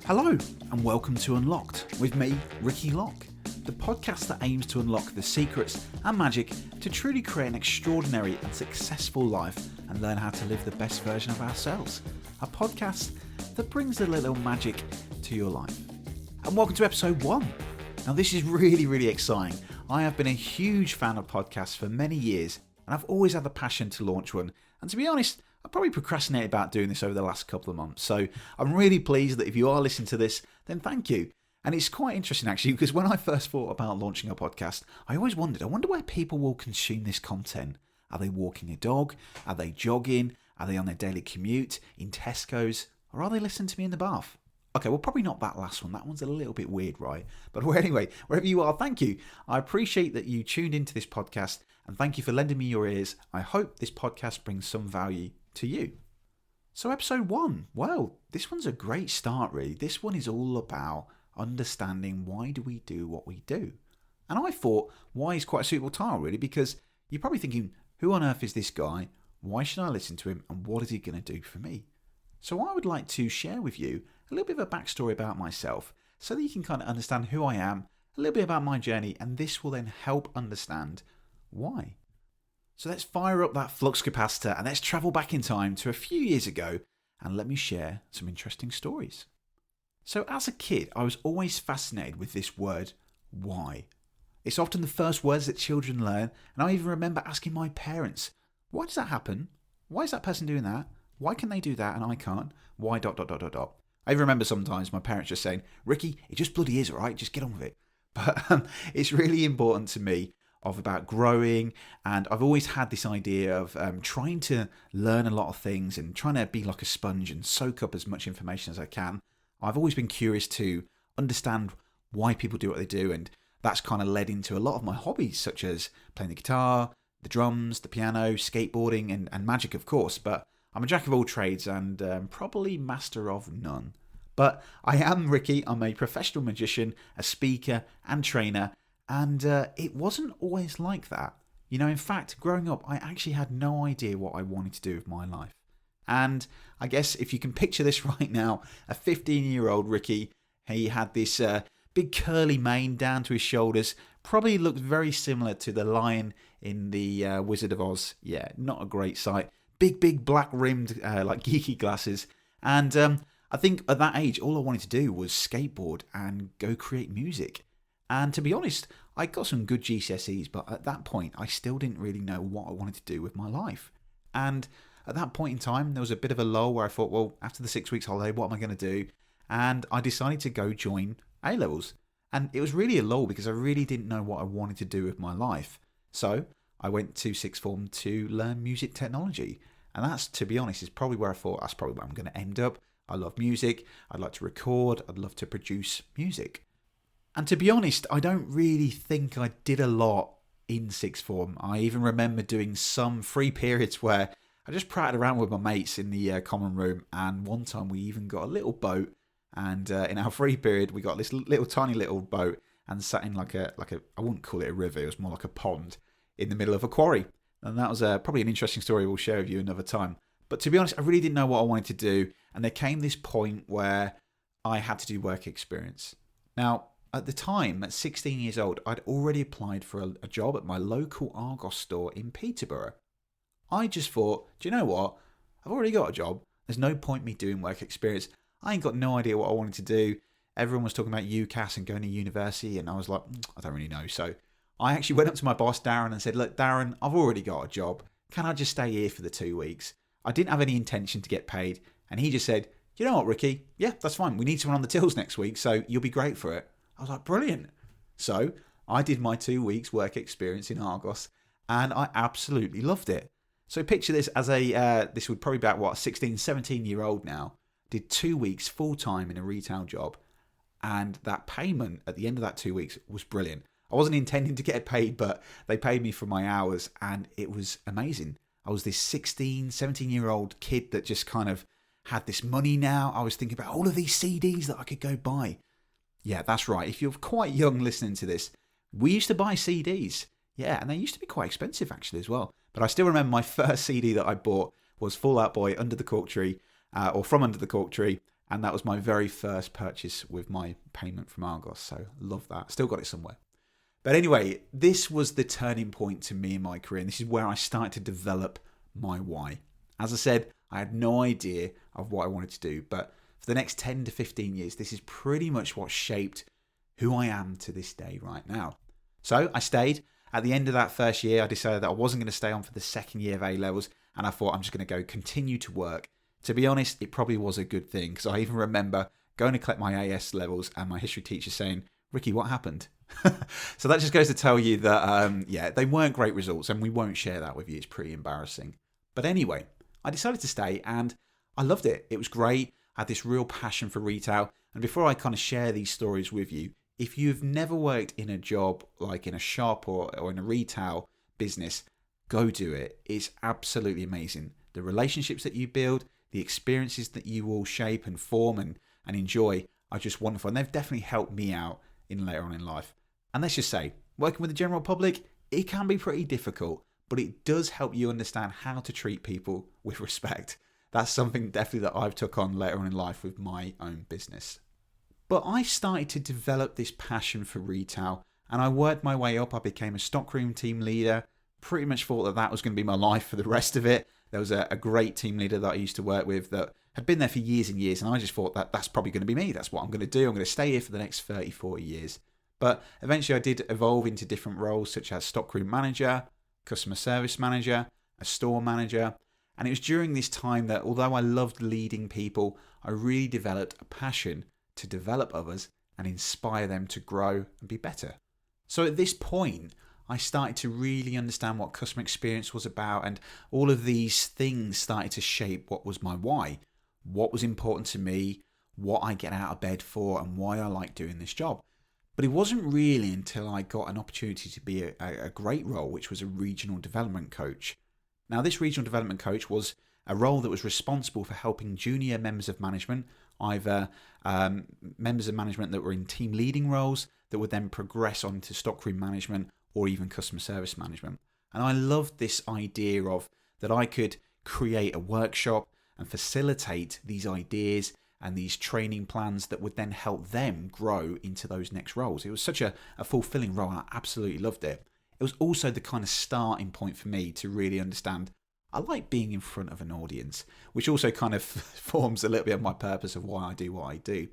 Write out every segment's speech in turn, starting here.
Hello, and welcome to Unlocked with me, Ricky Locke, the podcast that aims to unlock the secrets and magic to truly create an extraordinary and successful life and learn how to live the best version of ourselves. A podcast that brings a little magic to your life. And welcome to episode 1. Now, this is really exciting. I have been a huge fan of podcasts for many years, and I've always had the passion to launch one. And to be honest, I probably procrastinated about doing this over the last couple of months. So I'm really pleased that if you are listening to this, then thank you. And it's quite interesting actually, because when I first thought about launching a podcast, I always wondered, I wonder where people will consume this content. Are they walking a dog? Are they jogging? Are they on their daily commute? In Tesco's? Or are they listening to me in the bath? Okay, well, probably not that last one. That one's a little bit weird, right? But anyway, wherever you are, thank you. I appreciate that you tuned into this podcast, and thank you for lending me your ears. I hope this podcast brings some value to you. So episode 1, well, this one's a great start really. This one is all about understanding why do we do what we do. And I thought why is quite a suitable title really, because you're probably thinking, who on earth is this guy? Why should I listen to him? And what is he going to do for me? So I would like to share with you a little bit of a backstory about myself so that you can kind of understand who I am, a little bit about my journey, and this will then help understand why. So let's fire up that flux capacitor and let's travel back in time to a few years ago and let me share some interesting stories. So as a kid, I was always fascinated with this word, why. It's often the first words that children learn, and I even remember asking my parents, why does that happen? Why is that person doing that? Why can they do that and I can't? Why ... I even remember sometimes my parents just saying, Ricky, it just bloody is, alright, just get on with it. But it's really important to me about growing, and I've always had this idea of trying to learn a lot of things and trying to be like a sponge and soak up as much information as I can. I've always been curious to understand why people do what they do, and that's kind of led into a lot of my hobbies, such as playing the guitar, the drums, the piano, skateboarding, and magic, of course. But I'm a jack of all trades and probably master of none. But I am Ricky. I'm a professional magician, a speaker and trainer, and it wasn't always like that. You know, in fact, growing up, I actually had no idea what I wanted to do with my life. And I guess if you can picture this right now, a 15-year-old Ricky, he had this big curly mane down to his shoulders, probably looked very similar to the lion in the Wizard of Oz. Yeah, not a great sight. Big black rimmed like geeky glasses. And I think at that age, all I wanted to do was skateboard and go create music. And to be honest, I got some good GCSEs, but at that point, I still didn't really know what I wanted to do with my life. And at that point in time, there was a bit of a lull where I thought, well, after the 6 weeks holiday, what am I going to do? And I decided to go join A-levels. And it was really a lull because I really didn't know what I wanted to do with my life. So I went to sixth form to learn music technology. And that's, to be honest, is probably where I thought that's probably where I'm going to end up. I love music. I'd like to record. I'd love to produce music. And to be honest, I don't really think I did a lot in sixth form. I even remember doing some free periods where I just pratted around with my mates in the common room. And one time we even got a little boat. And in our free period, we got this tiny little boat and sat in like a I wouldn't call it a river. It was more like a pond in the middle of a quarry. And that was probably an interesting story we'll share with you another time. But to be honest, I really didn't know what I wanted to do. And there came this point where I had to do work experience. Now, at the time, at 16 years old, I'd already applied for a job at my local Argos store in Peterborough. I just thought, do you know what? I've already got a job. There's no point me doing work experience. I ain't got no idea what I wanted to do. Everyone was talking about UCAS and going to university, and I was like, I don't really know. So I actually went up to my boss, Darren, and said, look, Darren, I've already got a job. Can I just stay here for the 2 weeks? I didn't have any intention to get paid. And he just said, you know what, Ricky? Yeah, that's fine. We need someone on the tills next week, so you'll be great for it. I was like, brilliant. So I did my 2 weeks work experience in Argos, and I absolutely loved it. So picture this as this would probably be about, a 16, 17-year-old now, did 2 weeks full-time in a retail job, and that payment at the end of that 2 weeks was brilliant. I wasn't intending to get paid, but they paid me for my hours, and it was amazing. I was this 16, 17-year-old kid that just kind of had this money now. I was thinking about all of these CDs that I could go buy. Yeah, that's right. If you're quite young listening to this, we used to buy CDs. Yeah, and they used to be quite expensive actually as well. But I still remember my first CD that I bought was Fall Out Boy, Under the Cork Tree, or From Under the Cork Tree. And that was my very first purchase with my payment from Argos. So love that. Still got it somewhere. But anyway, this was the turning point to me in my career. And this is where I started to develop my why. As I said, I had no idea of what I wanted to do. But for the next 10 to 15 years, this is pretty much what shaped who I am to this day right now. So I stayed. At the end of that first year, I decided that I wasn't going to stay on for the second year of A-levels. And I thought I'm just going to go continue to work. To be honest, it probably was a good thing, because I even remember going to collect my AS levels and my history teacher saying, Ricky, what happened? So that just goes to tell you that, they weren't great results, and we won't share that with you. It's pretty embarrassing. But anyway, I decided to stay and I loved it. It was great. I had this real passion for retail. And before I kind of share these stories with you, if you've never worked in a job like in a shop or in a retail business, go do it. It's absolutely amazing. The relationships that you build, the experiences that you will shape and form and enjoy are just wonderful. And they've definitely helped me out in later on in life. And let's just say, working with the general public, it can be pretty difficult, but it does help you understand how to treat people with respect. That's something definitely that I've took on later on in life with my own business. But I started to develop this passion for retail, and I worked my way up. I became a stockroom team leader. Pretty much thought that was going to be my life for the rest of it. There was a great team leader that I used to work with that had been there for years and years, and I just thought that that's probably going to be me. That's what I'm going to do. I'm going to stay here for the next 30, 40 years. But eventually I did evolve into different roles, such as stockroom manager, customer service manager, a store manager. And it was during this time that, although I loved leading people, I really developed a passion to develop others and inspire them to grow and be better. So at this point, I started to really understand what customer experience was about, and all of these things started to shape what was my why, what was important to me, what I get out of bed for, and why I like doing this job. But it wasn't really until I got an opportunity to be a great role, which was a regional development coach. Now, this regional development coach was a role that was responsible for helping junior members of management, either members of management that were in team leading roles that would then progress on to stockroom management or even customer service management. And I loved this idea of that I could create a workshop and facilitate these ideas and these training plans that would then help them grow into those next roles. It was such a fulfilling role, and I absolutely loved it. It was also the kind of starting point for me to really understand I like being in front of an audience, which also kind of forms a little bit of my purpose of why I do what I do.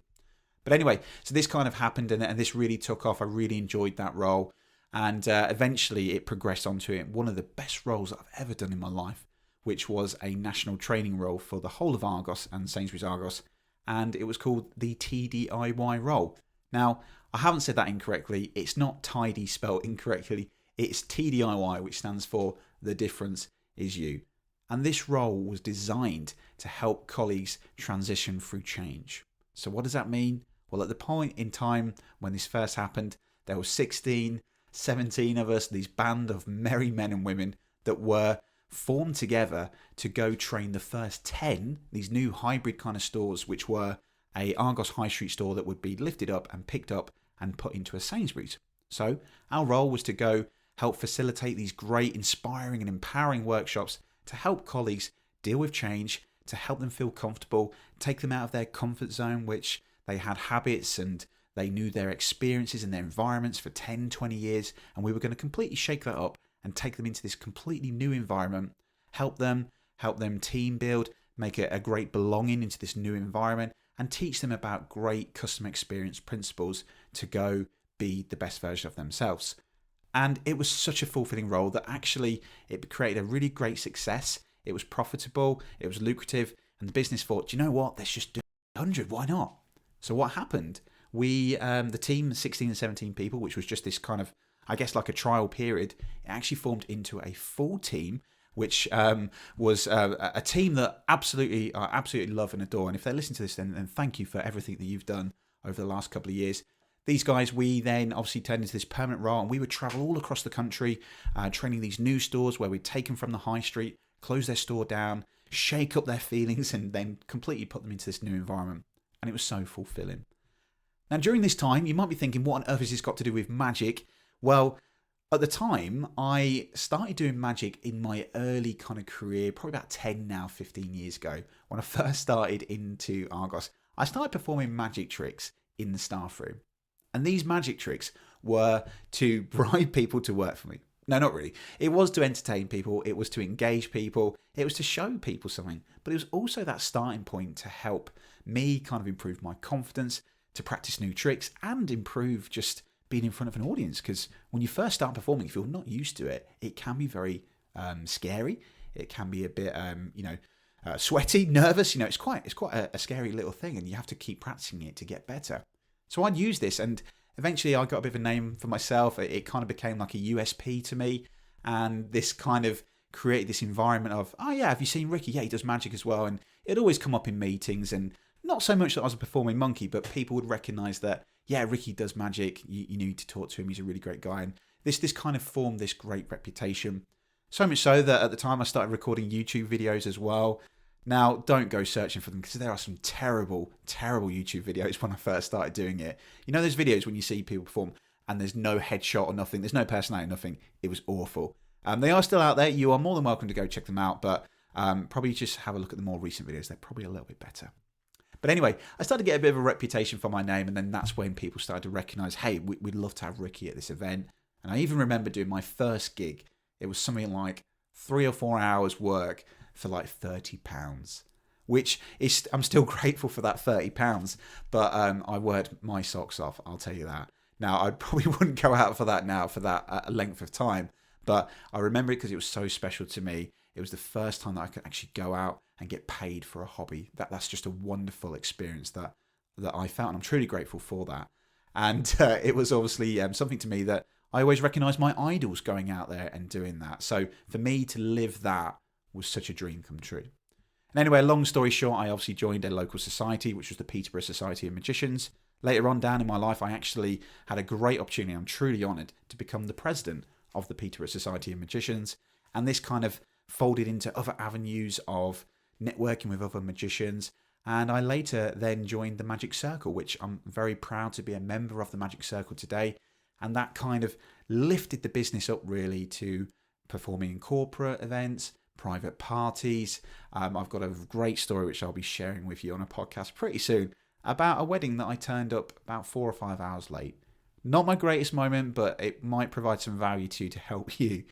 But anyway, so this kind of happened, and this really took off. I really enjoyed that role, and eventually it progressed onto one of the best roles that I've ever done in my life, which was a national training role for the whole of Argos and Sainsbury's Argos, and it was called the TDIY role. Now, I haven't said that incorrectly. It's not tidy spelled incorrectly. It's TDIY, which stands for The Difference Is You. And this role was designed to help colleagues transition through change. So what does that mean? Well, at the point in time when this first happened, there were 16, 17 of us, these band of merry men and women that were formed together to go train the first 10, these new hybrid kind of stores, which were a Argos High Street store that would be lifted up and picked up and put into a Sainsbury's. So our role was to go help facilitate these great, inspiring and empowering workshops to help colleagues deal with change, to help them feel comfortable, take them out of their comfort zone, which they had habits and they knew their experiences and their environments for 10, 20 years. And we were going to completely shake that up and take them into this completely new environment, help them team build, make a great belonging into this new environment, and teach them about great customer experience principles to go be the best version of themselves. And it was such a fulfilling role that actually it created a really great success. It was profitable, it was lucrative, and the business thought, do you know what, let's just do 100, why not? So what happened? We, the team, 16 and 17 people, which was just this kind of, I guess like a trial period, it actually formed into a full team, which was a team that I absolutely love and adore. And if they listen to this, then thank you for everything that you've done over the last couple of years. These guys, we then obviously turned into this permanent role, and we would travel all across the country, training these new stores where we'd take them from the high street, close their store down, shake up their feelings, and then completely put them into this new environment. And it was so fulfilling. Now, during this time, you might be thinking, what on earth has this got to do with magic? Well, at the time, I started doing magic in my early kind of career, probably about 10 now, 15 years ago. When I first started into Argos, I started performing magic tricks in the staff room. And these magic tricks were to bribe people to work for me. No, not really. It was to entertain people. It was to engage people. It was to show people something. But it was also that starting point to help me kind of improve my confidence, to practice new tricks, and improve just being in front of an audience. Because when you first start performing, if you're not used to it, it can be very scary. It can be a bit, sweaty, nervous. It's quite a scary little thing, and you have to keep practicing it to get better. So I'd use this, and eventually I got a bit of a name for myself. It kind of became like a USP to me, and this kind of created this environment of, oh yeah, have you seen Ricky? Yeah, he does magic as well. And it'd always come up in meetings, and not so much that I was a performing monkey, but people would recognise that, yeah, Ricky does magic. You need to talk to him. He's a really great guy. And this kind of formed this great reputation. So much so that at the time I started recording YouTube videos as well. Now, don't go searching for them because there are some terrible, terrible YouTube videos when I first started doing it. You know those videos when you see people perform and there's no headshot or nothing, there's no personality, nothing. It was awful. They are still out there. You are more than welcome to go check them out, but probably just have a look at the more recent videos. They're probably a little bit better. But anyway, I started to get a bit of a reputation for my name, and then that's when people started to recognise, hey, we'd love to have Ricky at this event. And I even remember doing my first gig. It was something like 3 or 4 hours work for like £30, which is, I'm still grateful for that £30, but I worked my socks off, I'll tell you that. Now, I probably wouldn't go out for that now for that length of time, but I remember it because it was so special to me. It was the first time that I could actually go out and get paid for a hobby. That's just a wonderful experience that I felt, and I'm truly grateful for that. And it was obviously something to me that I always recognised my idols going out there and doing that. So for me to live that was such a dream come true. And anyway, long story short, I obviously joined a local society, which was the Peterborough Society of Magicians. Later on down in my life, I actually had a great opportunity. I'm truly honoured to become the president of the Peterborough Society of Magicians. And this kind of folded into other avenues of networking with other magicians. And I later then joined the Magic Circle, which I'm very proud to be a member of the Magic Circle today. And that kind of lifted the business up really to performing in corporate events, private parties. I've got a great story which I'll be sharing with you on a podcast pretty soon about a wedding that I turned up about 4 or 5 hours late. Not my greatest moment, but it might provide some value to help you.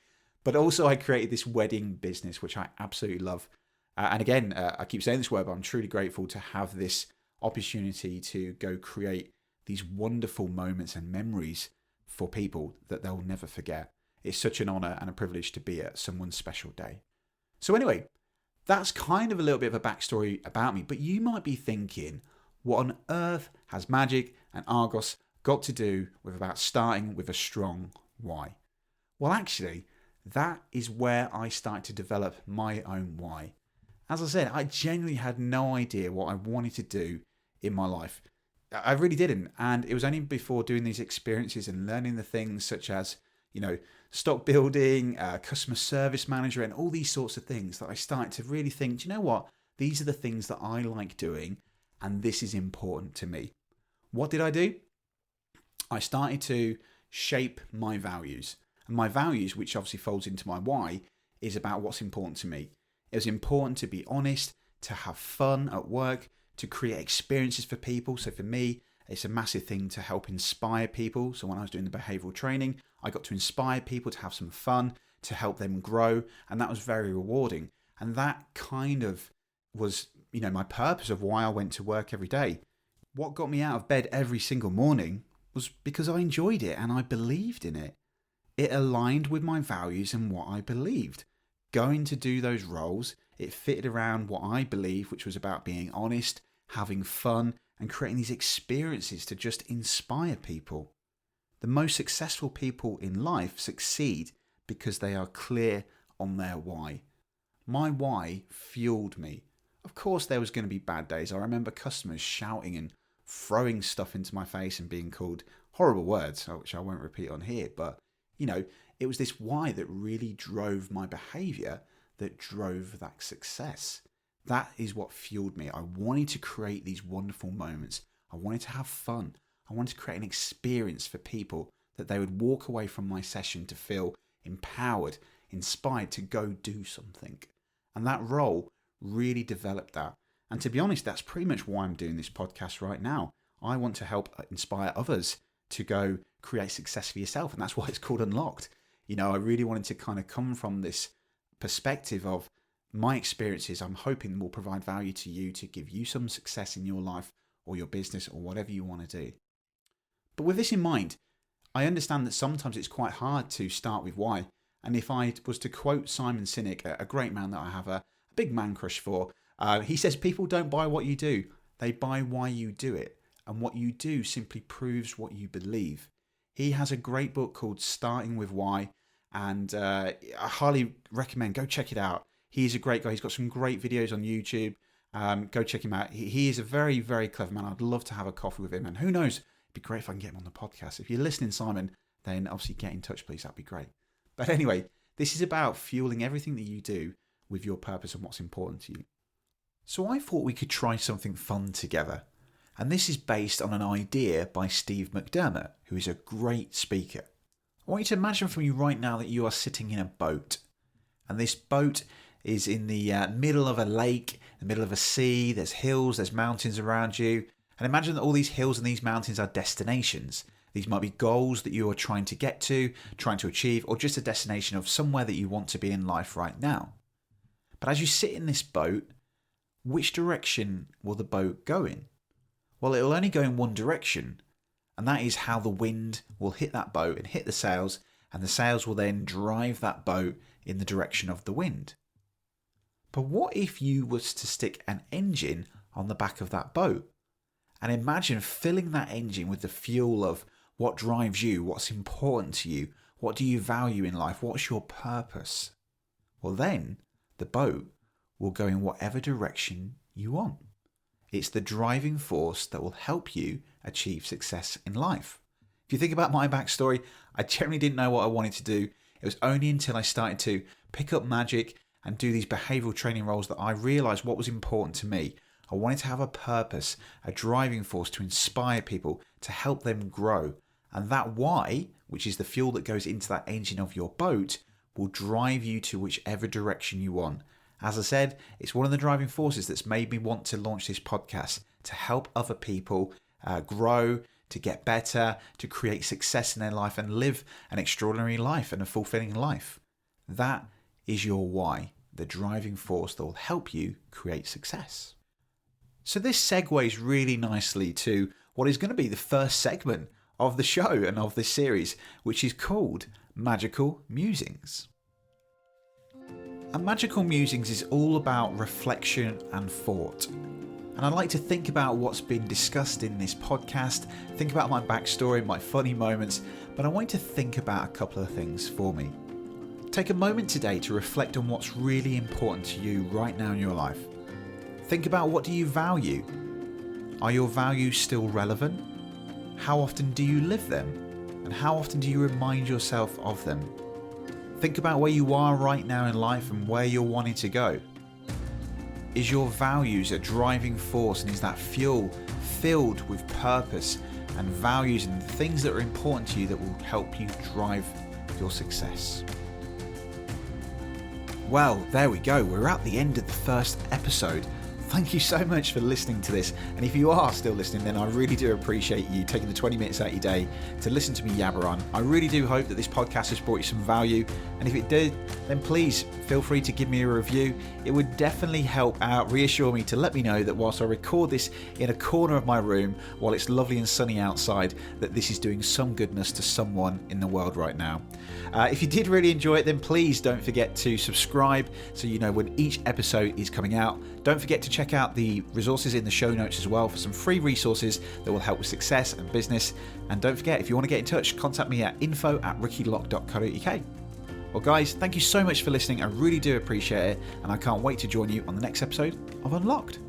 But also I created this wedding business, which I absolutely love. And again, I keep saying this word, but I'm truly grateful to have this opportunity to go create these wonderful moments and memories for people that they'll never forget. It's such an honour and a privilege to be at someone's special day. So anyway, that's kind of a little bit of a backstory about me, but you might be thinking, what on earth has magic and Argos got to do with about starting with a strong why? Well, actually, that is where I started to develop my own why. As I said, I genuinely had no idea what I wanted to do in my life. I really didn't. And it was only before doing these experiences and learning the things such as, stock building, customer service manager, and all these sorts of things that I started to really think, do you know what? These are the things that I like doing, and this is important to me. What did I do? I started to shape my values. And my values, which obviously folds into my why, is about what's important to me. It was important to be honest, to have fun at work, to create experiences for people. So for me, it's a massive thing to help inspire people. So when I was doing the behavioural training, I got to inspire people to have some fun, to help them grow. And that was very rewarding. And that kind of was, my purpose of why I went to work every day. What got me out of bed every single morning was because I enjoyed it and I believed in it. It aligned with my values and what I believed. Going to do those roles, it fitted around what I believe, which was about being honest, having fun, and creating these experiences to just inspire people. The most successful people in life succeed because they are clear on their why. My why fueled me. Of course, there was going to be bad days. I remember customers shouting and throwing stuff into my face and being called horrible words, which I won't repeat on here. But, it was this why that really drove my behaviour, that drove that success. That is what fueled me. I wanted to create these wonderful moments. I wanted to have fun. I wanted to create an experience for people that they would walk away from my session to feel empowered, inspired to go do something. And that role really developed that. And to be honest, that's pretty much why I'm doing this podcast right now. I want to help inspire others to go create success for yourself. And that's why it's called Unlocked. I really wanted to kind of come from this perspective of my experiences. I'm hoping will provide value to you to give you some success in your life or your business or whatever you want to do. But with this in mind, I understand that sometimes it's quite hard to start with why. And if I was to quote Simon Sinek, a great man that I have a big man crush for, he says, people don't buy what you do, they buy why you do it. And what you do simply proves what you believe. He has a great book called Starting With Why, and I highly recommend, go check it out. He's a great guy. He's got some great videos on YouTube. Go check him out. He is a very, very clever man. I'd love to have a coffee with him. And who knows, it'd be great if I can get him on the podcast. If you're listening, Simon, then obviously get in touch, please. That'd be great. But anyway, this is about fueling everything that you do with your purpose and what's important to you. So I thought we could try something fun together. And this is based on an idea by Steve McDermott, who is a great speaker. I want you to imagine for me right now that you are sitting in a boat. And this boat is in the middle of a lake, the middle of a sea. There's hills, there's mountains around you. And imagine that all these hills and these mountains are destinations. These might be goals that you are trying to get to, trying to achieve, or just a destination of somewhere that you want to be in life right now. But as you sit in this boat, which direction will the boat go in? Well, it'll only go in one direction, and that is how the wind will hit that boat and hit the sails, and the sails will then drive that boat in the direction of the wind. But what if you was to stick an engine on the back of that boat? And imagine filling that engine with the fuel of what drives you, what's important to you, what do you value in life, what's your purpose? Well, then the boat will go in whatever direction you want. It's the driving force that will help you achieve success in life. If you think about my backstory, I generally didn't know what I wanted to do. It was only until I started to pick up magic and do these behavioral training roles that I realized what was important to me. I wanted to have a purpose, a driving force to inspire people, to help them grow. And that why, which is the fuel that goes into that engine of your boat, will drive you to whichever direction you want. As I said, it's one of the driving forces that's made me want to launch this podcast, to help other people grow, to get better, to create success in their life and live an extraordinary life and a fulfilling life. That is your why, the driving force that will help you create success. So this segues really nicely to what is going to be the first segment of the show and of this series, which is called Magical Musings. And Magical Musings is all about reflection and thought. And I like to think about what's been discussed in this podcast, think about my backstory, my funny moments, but I want you to think about a couple of things for me. Take a moment today to reflect on what's really important to you right now in your life. Think about, what do you value? Are your values still relevant? How often do you live them? And how often do you remind yourself of them? Think about where you are right now in life and where you're wanting to go. Is your values a driving force, and is that fuel filled with purpose and values and things that are important to you that will help you drive your success? Well, there we go. We're at the end of the first episode. Thank you so much for listening to this. And if you are still listening, then I really do appreciate you taking the 20 minutes out of your day to listen to me yabber on. I really do hope that this podcast has brought you some value. And if it did, then please feel free to give me a review. It would definitely help out, reassure me to let me know that whilst I record this in a corner of my room, while it's lovely and sunny outside, that this is doing some goodness to someone in the world right now. If you did really enjoy it, then please don't forget to subscribe so you know when each episode is coming out. Don't forget to check out the resources in the show notes as well for some free resources that will help with success and business. And don't forget, if you want to get in touch, contact me at info@rickylocke.co.uk. Well guys, thank you so much for listening. I really do appreciate it, and I can't wait to join you on the next episode of Unlocked.